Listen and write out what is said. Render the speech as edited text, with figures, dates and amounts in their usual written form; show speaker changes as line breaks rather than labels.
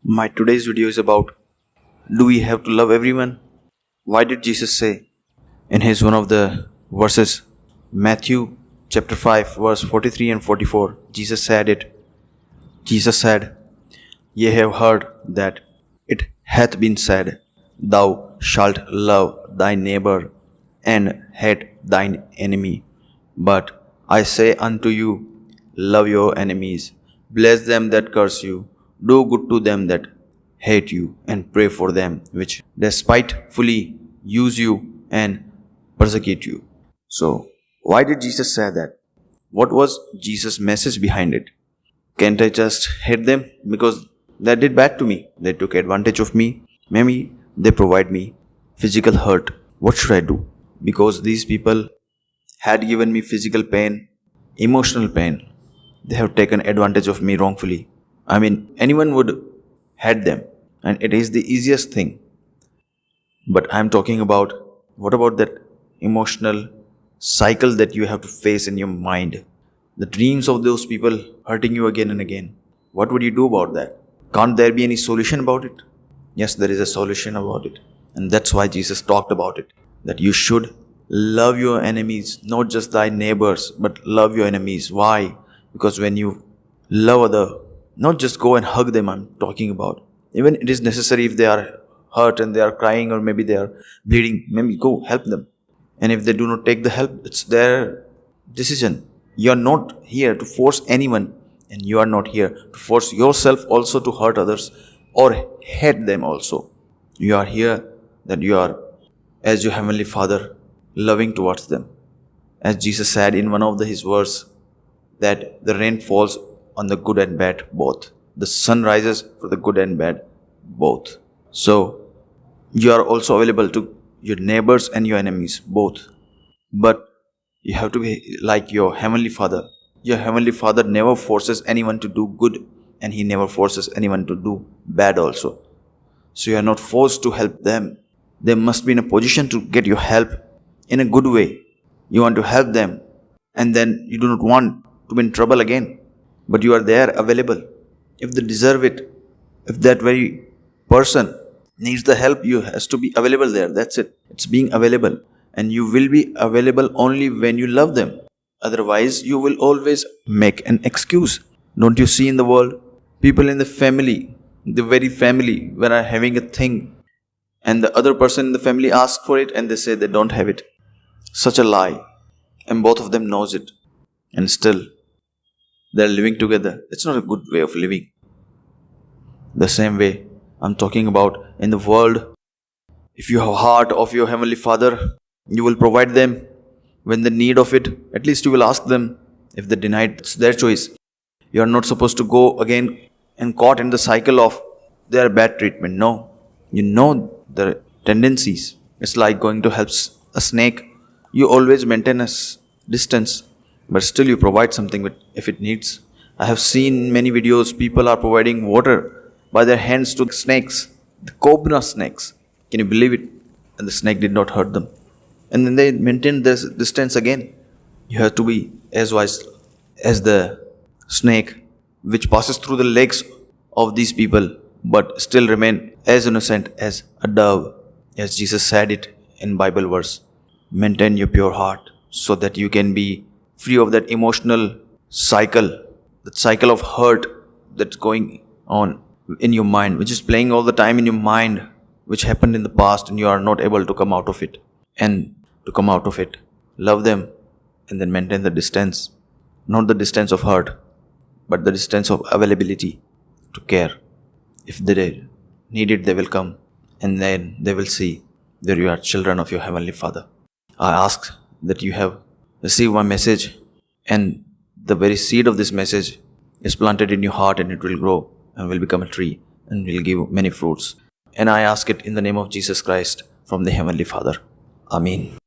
My today's video is about, do we have to love everyone? Why did Jesus say in his one of the verses, Matthew chapter 5 verse 43 and 44, Jesus said, Ye have heard that it hath been said, Thou shalt love thy neighbor and hate thine enemy. But I say unto you, love your enemies, bless them that curse you, do good to them that hate you, and pray for them which despitefully use you and persecute you. So, why did Jesus say that? What was Jesus' message behind it? Can't I just hate them because they did bad to me? They took advantage of me. Maybe they provide me physical hurt. What should I do? Because these people had given me physical pain, emotional pain. They have taken advantage of me wrongfully. I mean, anyone would hate them, and it is the easiest thing. But I'm talking about, what about that emotional cycle that you have to face in your mind? The dreams of those people hurting you again and again. What would you do about that? Can't there be any solution about it? Yes, there is a solution about it. And that's why Jesus talked about it. That you should love your enemies, not just thy neighbors, but love your enemies. Why? Because when you love other, not just go and hug them, I'm talking about. Even it is necessary if they are hurt and they are crying or maybe they are bleeding, maybe go help them. And if they do not take the help, it's their decision. You are not here to force anyone, and you are not here to force yourself also to hurt others or hate them also. You are here that you are, as your Heavenly Father, loving towards them. As Jesus said in one of his verse, that the rain falls on the good and bad both. The sun rises for the good and bad both. So, you are also available to your neighbors and your enemies, both. But you have to be like your Heavenly Father. Your Heavenly Father never forces anyone to do good, and He never forces anyone to do bad also. So you are not forced to help them. They must be in a position to get your help in a good way. You want to help them, and then you do not want to be in trouble again. But you are there available. If they deserve it, if that very person needs the help, you has to be available there. That's it. It's being available. And you will be available only when you love them. Otherwise, you will always make an excuse. Don't you see in the world? People in the family, the very family, when are having a thing, and the other person in the family asks for it and they say they don't have it. Such a lie. And both of them knows it. And still, they're living together. It's not a good way of living. The same way I'm talking about in the world. If you have heart of your Heavenly Father, you will provide them when they need of it. At least you will ask them. If they deny it, it's their choice. You are not supposed to go again and caught in the cycle of their bad treatment. No. You know the tendencies. It's like going to help a snake. You always maintain a distance, but still you provide something if it needs. I have seen many videos, people are providing water by their hands to snakes, the cobra snakes. Can you believe it? And the snake did not hurt them. And then they maintain this distance again. You have to be as wise as the snake which passes through the legs of these people, but still remain as innocent as a dove. As Jesus said it in Bible verse. Maintain your pure heart so that you can be free of that emotional cycle, that cycle of hurt that's going on in your mind, which is playing all the time in your mind, which happened in the past and you are not able to come out of it. And to come out of it, love them and then maintain the distance. Not the distance of hurt, but the distance of availability to care. If they need it, they will come, and then they will see that you are children of your Heavenly Father. I ask that you have received my message, and the very seed of this message is planted in your heart, and it will grow and will become a tree and will give many fruits. And I ask it in the name of Jesus Christ from the Heavenly Father. Amen.